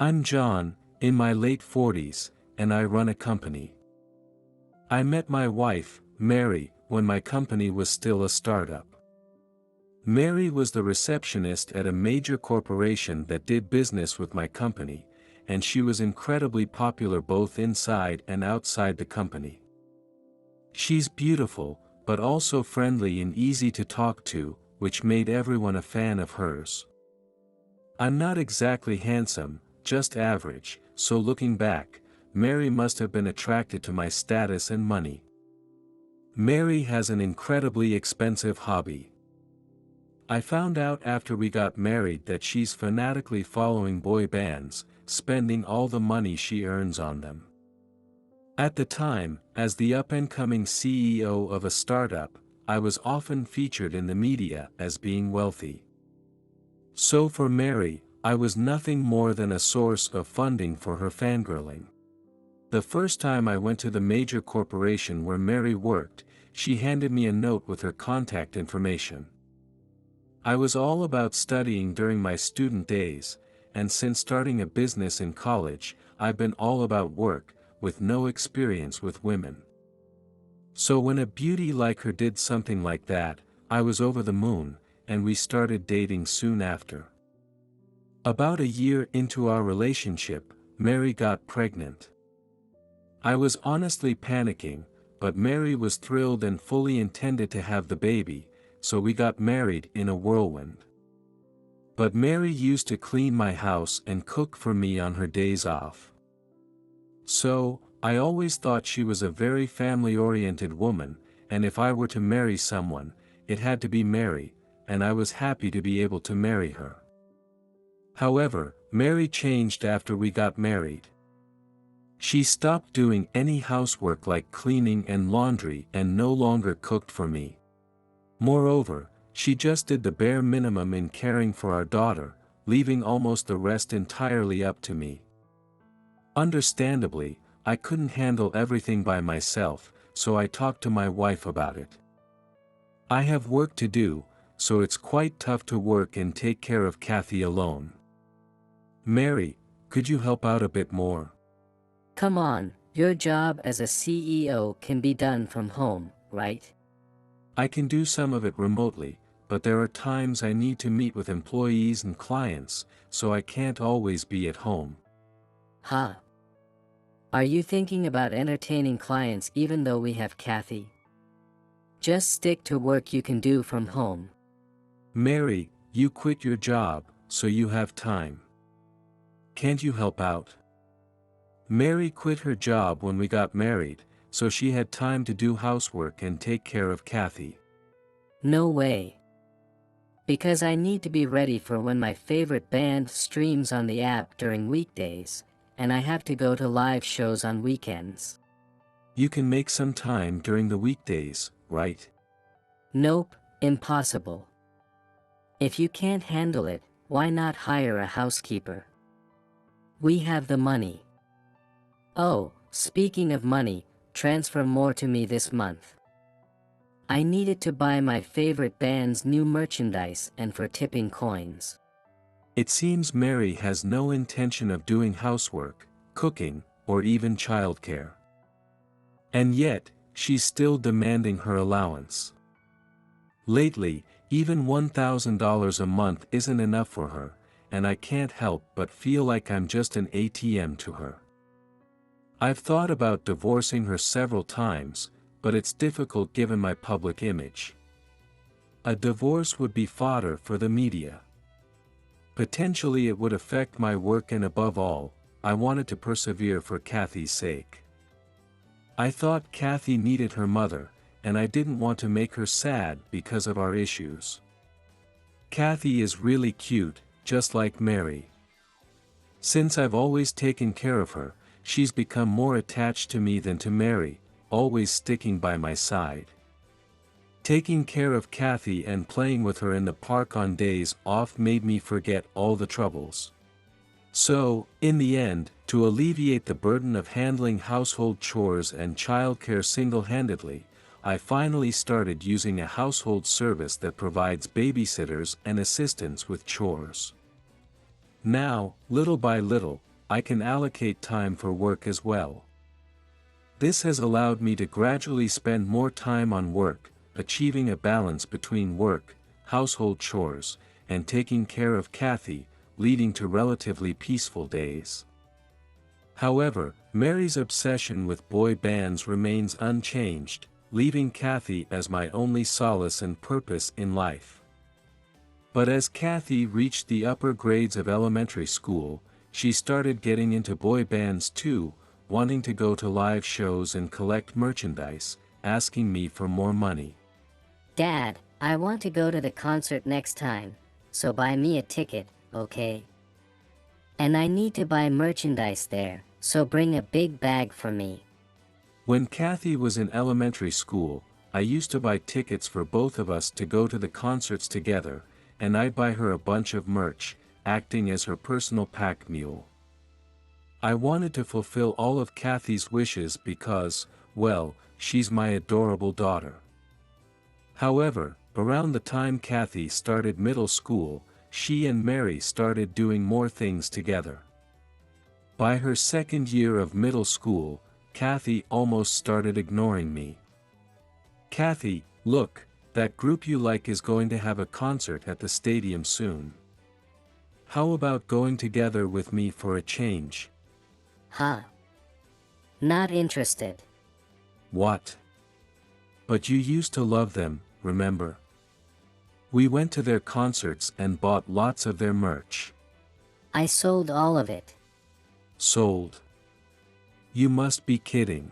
I'm John, in my late 40s, and I run a company. I met my wife, Mary, when my company was still a startup. Mary was the receptionist at a major corporation that did business with my company, and she was incredibly popular both inside and outside the company. She's beautiful, but also friendly and easy to talk to, which made everyone a fan of hers. I'm not exactly handsome, just average, so looking back, Mary must have been attracted to my status and money. Mary has an incredibly expensive hobby. I found out after we got married that she's fanatically following boy bands, spending all the money she earns on them. At the time, as the up-and-coming CEO of a startup, I was often featured in the media as being wealthy. So for Mary, I was nothing more than a source of funding for her fangirling. The first time I went to the major corporation where Mary worked, she handed me a note with her contact information. I was all about studying during my student days, and since starting a business in college, I've been all about work, with no experience with women. So when a beauty like her did something like that, I was over the moon, and we started dating soon after. About a year into our relationship, Mary got pregnant. I was honestly panicking, but Mary was thrilled and fully intended to have the baby, so we got married in a whirlwind. But Mary used to clean my house and cook for me on her days off. So, I always thought she was a very family-oriented woman, and if I were to marry someone, it had to be Mary, and I was happy to be able to marry her. However, Mary changed after we got married. She stopped doing any housework like cleaning and laundry and no longer cooked for me. Moreover, she just did the bare minimum in caring for our daughter, leaving almost the rest entirely up to me. Understandably, I couldn't handle everything by myself, so I talked to my wife about it. I have work to do, so it's quite tough to work and take care of Kathy alone. Mary, could you help out a bit more? Come on, your job as a CEO can be done from home, right? I can do some of it remotely, but there are times I need to meet with employees and clients, so I can't always be at home. Huh? Are you thinking about entertaining clients even though we have Kathy? Just stick to work you can do from home. Mary, you quit your job, so you have time. Can't you help out? Mary quit her job when we got married, so she had time to do housework and take care of Kathy. No way. Because I need to be ready for when my favorite band streams on the app during weekdays, and I have to go to live shows on weekends. You can make some time during the weekdays, right? Nope, impossible. If you can't handle it, why not hire a housekeeper? We have the money. Oh, speaking of money, transfer more to me this month. I needed to buy my favorite band's new merchandise and for tipping coins. It seems Mary has no intention of doing housework, cooking, or even childcare. And yet, she's still demanding her allowance. Lately, even $1,000 a month isn't enough for her, and I can't help but feel like I'm just an ATM to her. I've thought about divorcing her several times, but it's difficult given my public image. A divorce would be fodder for the media. Potentially it would affect my work, and above all, I wanted to persevere for Kathy's sake. I thought Kathy needed her mother, and I didn't want to make her sad because of our issues. Kathy is really cute, just like Mary. Since I've always taken care of her, she's become more attached to me than to Mary, always sticking by my side. Taking care of Kathy and playing with her in the park on days off made me forget all the troubles. So, in the end, to alleviate the burden of handling household chores and childcare single-handedly, I finally started using a household service that provides babysitters and assistants with chores. Now, little by little, I can allocate time for work as well. This has allowed me to gradually spend more time on work, achieving a balance between work, household chores, and taking care of Kathy, leading to relatively peaceful days. However, Mary's obsession with boy bands remains unchanged, leaving Kathy as my only solace and purpose in life. But as Kathy reached the upper grades of elementary school, she started getting into boy bands too, wanting to go to live shows and collect merchandise, asking me for more money. Dad, I want to go to the concert next time, so buy me a ticket, okay? And I need to buy merchandise there, so bring a big bag for me. When Kathy was in elementary school, I used to buy tickets for both of us to go to the concerts together, and I'd buy her a bunch of merch, acting as her personal pack mule. I wanted to fulfill all of Kathy's wishes because, well, she's my adorable daughter. However, around the time Kathy started middle school, she and Mary started doing more things together. By her second year of middle school, Kathy almost started ignoring me. "Kathy, look, that group you like is going to have a concert at the stadium soon. How about going together with me for a change?" Huh? Not interested. "What? But you used to love them, remember? We went to their concerts and bought lots of their merch." I sold all of it. "Sold? You must be kidding."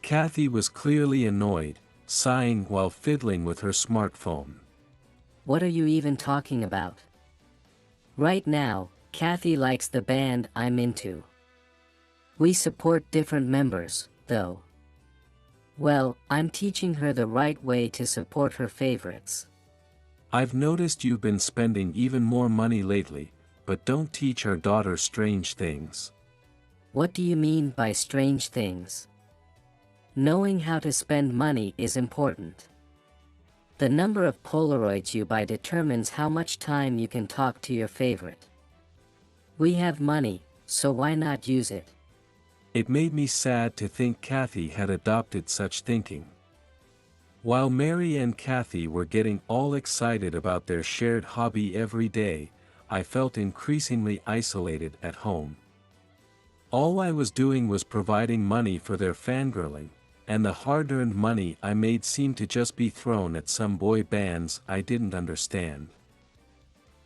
Kathy was clearly annoyed, sighing while fiddling with her smartphone. What are you even talking about? Right now, Kathy likes the band I'm into. We support different members, though. Well, I'm teaching her the right way to support her favorites. "I've noticed you've been spending even more money lately, but don't teach our daughter strange things." What do you mean by strange things? Knowing how to spend money is important. The number of Polaroids you buy determines how much time you can talk to your favorite. We have money, so why not use it? It made me sad to think Kathy had adopted such thinking. While Mary and Kathy were getting all excited about their shared hobby every day, I felt increasingly isolated at home. All I was doing was providing money for their fangirling, and the hard-earned money I made seemed to just be thrown at some boy bands I didn't understand.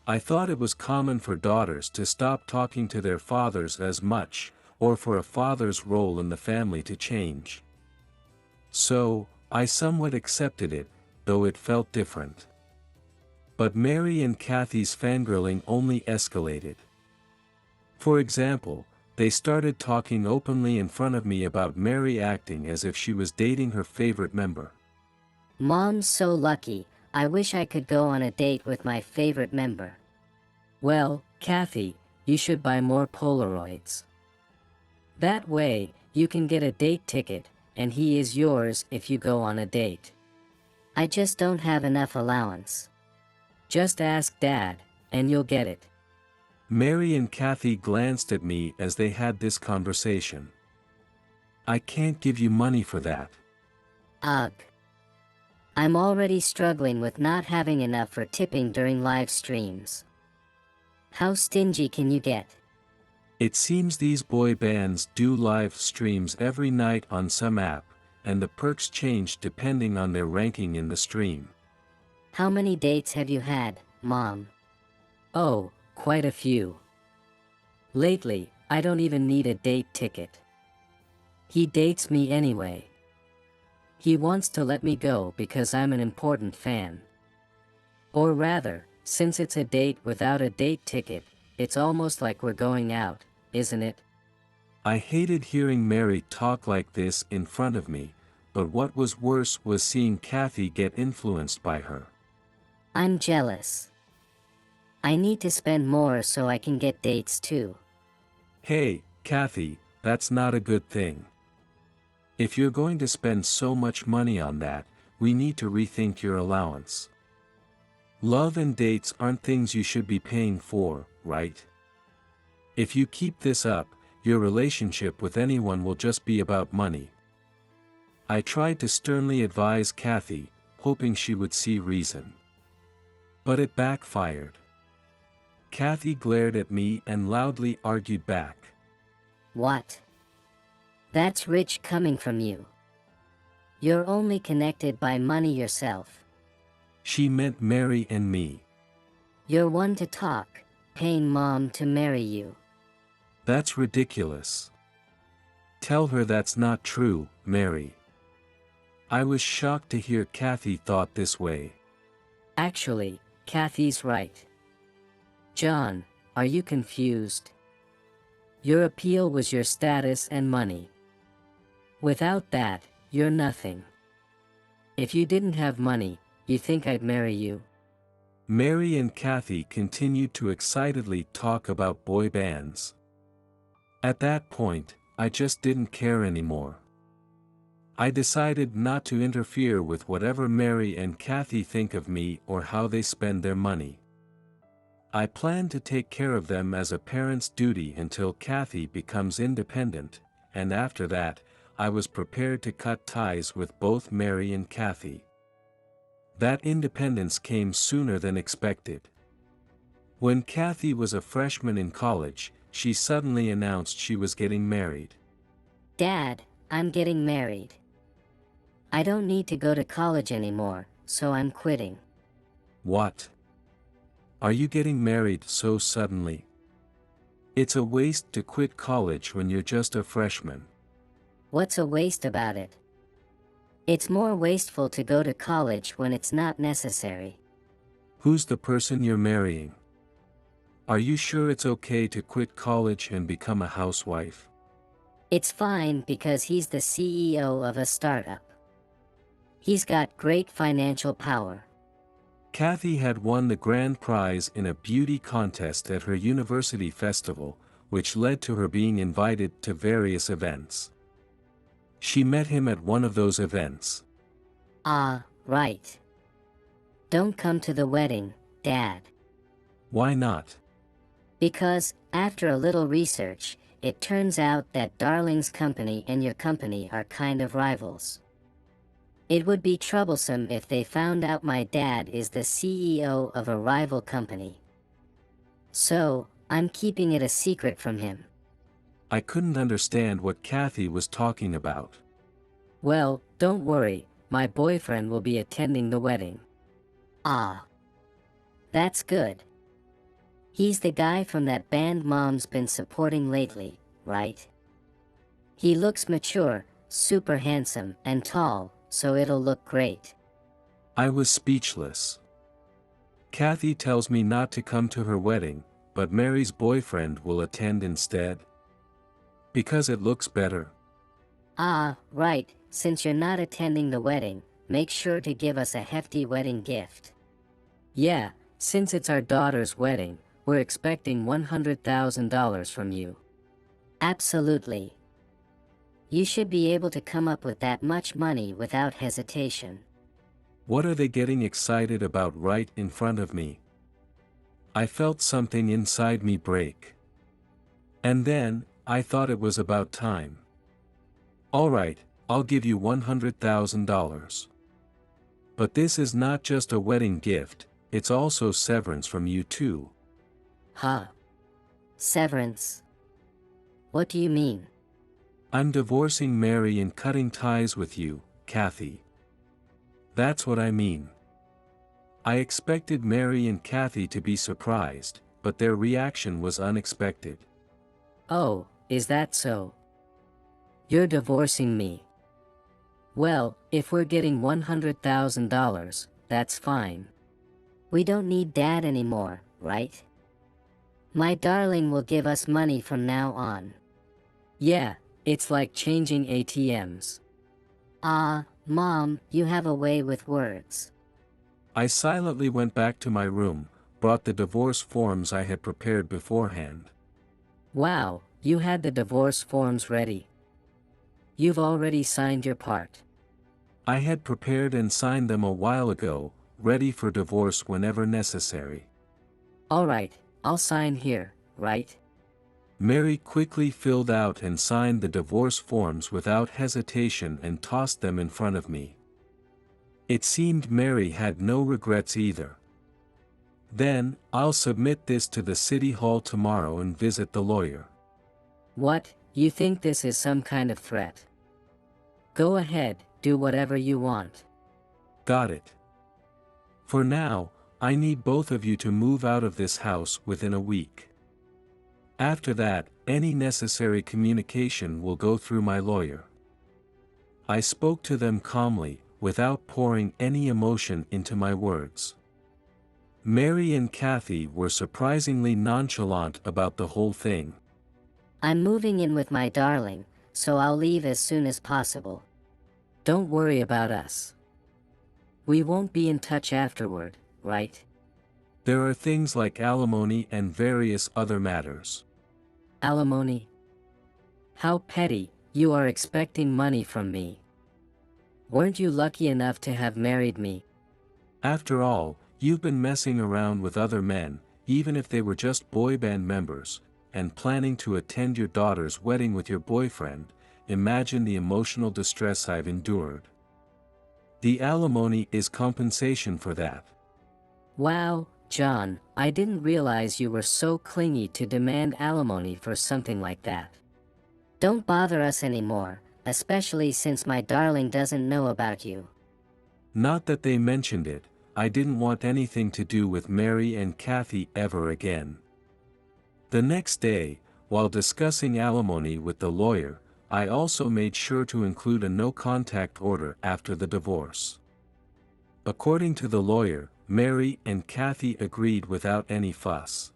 I thought it was common for daughters to stop talking to their fathers as much, or for a father's role in the family to change. So, I somewhat accepted it, though it felt different. But Mary and Kathy's fangirling only escalated. For example, they started talking openly in front of me about Mary acting as if she was dating her favorite member. Mom's so lucky, I wish I could go on a date with my favorite member. Well, Kathy, you should buy more Polaroids. That way, you can get a date ticket, and he is yours if you go on a date. I just don't have enough allowance. Just ask Dad, and you'll get it. Mary and Kathy glanced at me as they had this conversation. "I can't give you money for that." Ugh. I'm already struggling with not having enough for tipping during live streams. How stingy can you get? It seems these boy bands do live streams every night on some app, and the perks change depending on their ranking in the stream. How many dates have you had, Mom? Oh, quite a few. Lately, I don't even need a date ticket. He dates me anyway. He wants to let me go because I'm an important fan. Or rather, since it's a date without a date ticket, it's almost like we're going out, isn't it? I hated hearing Mary talk like this in front of me, but what was worse was seeing Kathy get influenced by her. I'm jealous. I need to spend more so I can get dates too. Hey, Kathy, that's not a good thing. If you're going to spend so much money on that, we need to rethink your allowance. Love and dates aren't things you should be paying for, right? If you keep this up, your relationship with anyone will just be about money. I tried to sternly advise Kathy, hoping she would see reason. But it backfired. Kathy glared at me and loudly argued back. What? That's rich coming from you. You're only connected by money yourself. She meant Mary and me. You're one to talk, paying mom to marry you. That's ridiculous. Tell her that's not true, Mary. I was shocked to hear Kathy thought this way. Actually, Kathy's right. John, are you confused? Your appeal was your status and money. Without that, you're nothing. If you didn't have money, you think I'd marry you? Mary and Kathy continued to excitedly talk about boy bands. At that point, I just didn't care anymore. I decided not to interfere with whatever Mary and Kathy think of me or how they spend their money. I plan to take care of them as a parent's duty until Kathy becomes independent, and after that, I was prepared to cut ties with both Mary and Kathy. That independence came sooner than expected. When Kathy was a freshman in college, she suddenly announced she was getting married. Dad, I'm getting married. I don't need to go to college anymore, so I'm quitting. What? Are you getting married so suddenly? It's a waste to quit college when you're just a freshman. What's a waste about it? It's more wasteful to go to college when it's not necessary. Who's the person you're marrying? Are you sure it's okay to quit college and become a housewife? It's fine because he's the CEO of a startup. He's got great financial power. Kathy had won the grand prize in a beauty contest at her university festival, which led to her being invited to various events. She met him at one of those events. Ah, right. Don't come to the wedding, Dad. Why not? Because, after a little research, it turns out that Darling's company and your company are kind of rivals. It would be troublesome if they found out my dad is the CEO of a rival company. So, I'm keeping it a secret from him. I couldn't understand what Kathy was talking about. Well, don't worry, my boyfriend will be attending the wedding. Ah. That's good. He's the guy from that band Mom's been supporting lately, right? He looks mature, super handsome, and tall, so it'll look great. I was speechless. Kathy tells me not to come to her wedding, but Mary's boyfriend will attend instead. Because it looks better. Ah, right, since you're not attending the wedding, make sure to give us a hefty wedding gift. Yeah, since it's our daughter's wedding, we're expecting $100,000 from you. Absolutely. You should be able to come up with that much money without hesitation. What are they getting excited about right in front of me? I felt something inside me break. And then, I thought it was about time. All right, I'll give you $100,000. But this is not just a wedding gift, it's also severance from you too. Huh? Severance? What do you mean? I'm divorcing Mary and cutting ties with you, Kathy. That's what I mean. I expected Mary and Kathy to be surprised, but their reaction was unexpected. Oh, is that so? You're divorcing me. Well, if we're getting $100,000, that's fine. We don't need Dad anymore, right? My darling will give us money from now on. Yeah, it's like changing ATMs. Ah, Mom, you have a way with words. I silently went back to my room, brought the divorce forms I had prepared beforehand. Wow, you had the divorce forms ready. You've already signed your part. I had prepared and signed them a while ago, ready for divorce whenever necessary. Alright, I'll sign here, right? Mary quickly filled out and signed the divorce forms without hesitation and tossed them in front of me. It seemed Mary had no regrets either. Then, I'll submit this to the city hall tomorrow and visit the lawyer. What, you think this is some kind of threat? Go ahead, do whatever you want. Got it. For now, I need both of you to move out of this house within a week. After that, any necessary communication will go through my lawyer. I spoke to them calmly, without pouring any emotion into my words. Mary and Kathy were surprisingly nonchalant about the whole thing. I'm moving in with my darling, so I'll leave as soon as possible. Don't worry about us. We won't be in touch afterward, right? There are things like alimony and various other matters. Alimony? How petty, you are expecting money from me. Weren't you lucky enough to have married me? After all, you've been messing around with other men, even if they were just boy band members, and planning to attend your daughter's wedding with your boyfriend. Imagine the emotional distress I've endured. The alimony is compensation for that. Wow, John, I didn't realize you were so clingy to demand alimony for something like that. Don't bother us anymore, especially since my darling doesn't know about you. Not that they mentioned it, I didn't want anything to do with Mary and Kathy ever again. The next day, while discussing alimony with the lawyer, I also made sure to include a no-contact order after the divorce. According to the lawyer, Mary and Kathy agreed without any fuss.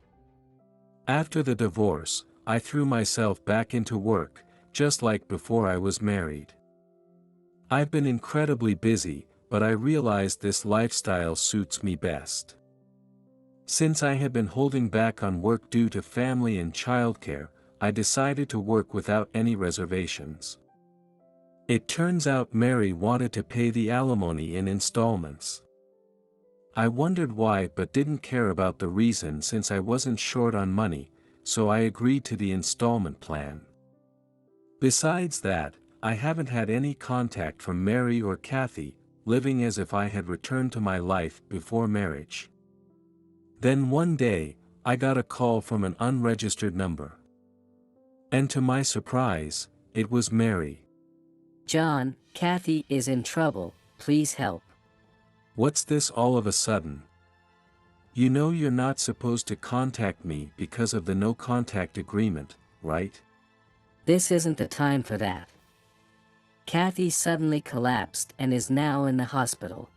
After the divorce, I threw myself back into work, just like before I was married. I've been incredibly busy, but I realized this lifestyle suits me best. Since I had been holding back on work due to family and childcare, I decided to work without any reservations. It turns out Mary wanted to pay the alimony in installments. I wondered why but didn't care about the reason since I wasn't short on money, so I agreed to the installment plan. Besides that, I haven't had any contact from Mary or Kathy, living as if I had returned to my life before marriage. Then one day, I got a call from an unregistered number. And to my surprise, it was Mary. John, Kathy is in trouble, please help. What's this all of a sudden? You know you're not supposed to contact me because of the no-contact agreement, right? This isn't the time for that. Kathy suddenly collapsed and is now in the hospital.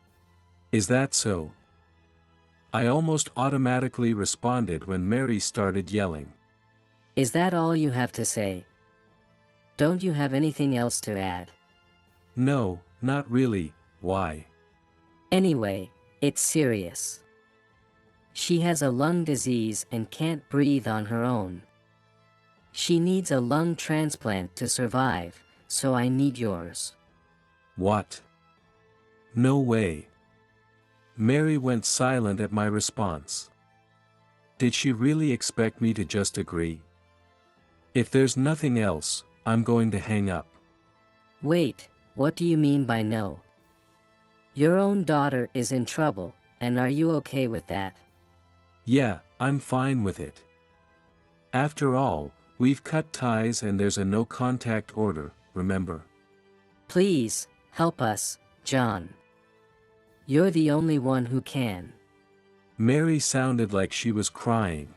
Is that so? I almost automatically responded when Mary started yelling. Is that all you have to say? Don't you have anything else to add? No, not really, why? Anyway, it's serious. She has a lung disease and can't breathe on her own. She needs a lung transplant to survive, so I need yours. What? No way. Mary went silent at my response. Did she really expect me to just agree? If there's nothing else, I'm going to hang up. Wait, what do you mean by no? Your own daughter is in trouble, and are you okay with that? Yeah, I'm fine with it. After all, we've cut ties and there's a no-contact order, remember? Please, help us, John. You're the only one who can. Mary sounded like she was crying.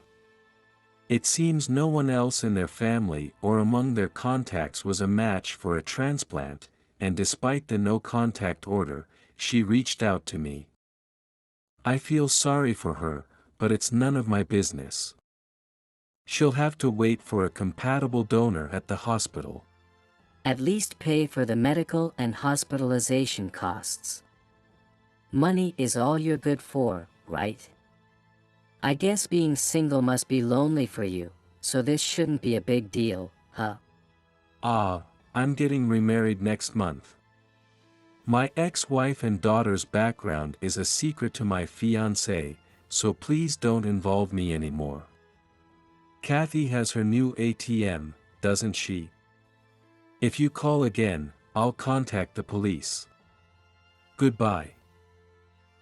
It seems no one else in their family or among their contacts was a match for a transplant, and despite the no-contact order, she reached out to me. I feel sorry for her, but it's none of my business. She'll have to wait for a compatible donor at the hospital. At least pay for the medical and hospitalization costs. Money is all you're good for, right? I guess being single must be lonely for you, so this shouldn't be a big deal, huh? I'm getting remarried next month. My ex-wife and daughter's background is a secret to my fiancé, so please don't involve me anymore. Kathy has her new ATM, doesn't she? If you call again, I'll contact the police. Goodbye.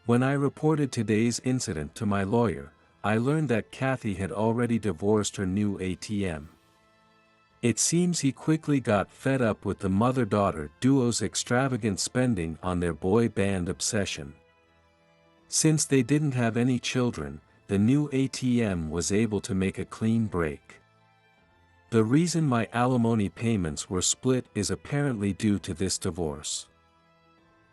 When I reported today's incident to my lawyer, I learned that Kathy had already divorced her new ATM. It seems he quickly got fed up with the mother-daughter duo's extravagant spending on their boy band obsession. Since they didn't have any children, the new ATM was able to make a clean break. The reason my alimony payments were split is apparently due to this divorce.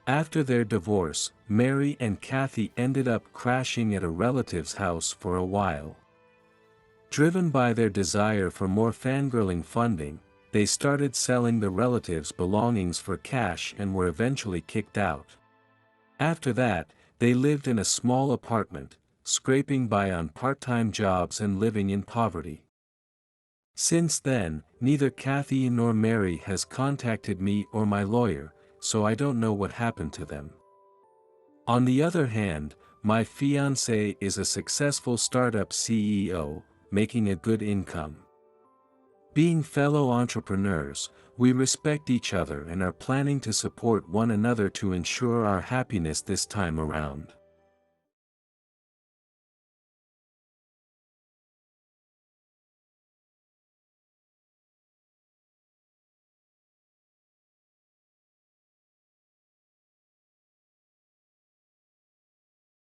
After their divorce, Mary and Kathy ended up crashing at a relative's house for a while. Driven by their desire for more fangirling funding, they started selling the relatives' belongings for cash and were eventually kicked out. After that, they lived in a small apartment, scraping by on part-time jobs and living in poverty. Since then, neither Kathy nor Mary has contacted me or my lawyer, so I don't know what happened to them. On the other hand, my fiancé is a successful startup CEO, making a good income. Being fellow entrepreneurs, we respect each other and are planning to support one another to ensure our happiness this time around.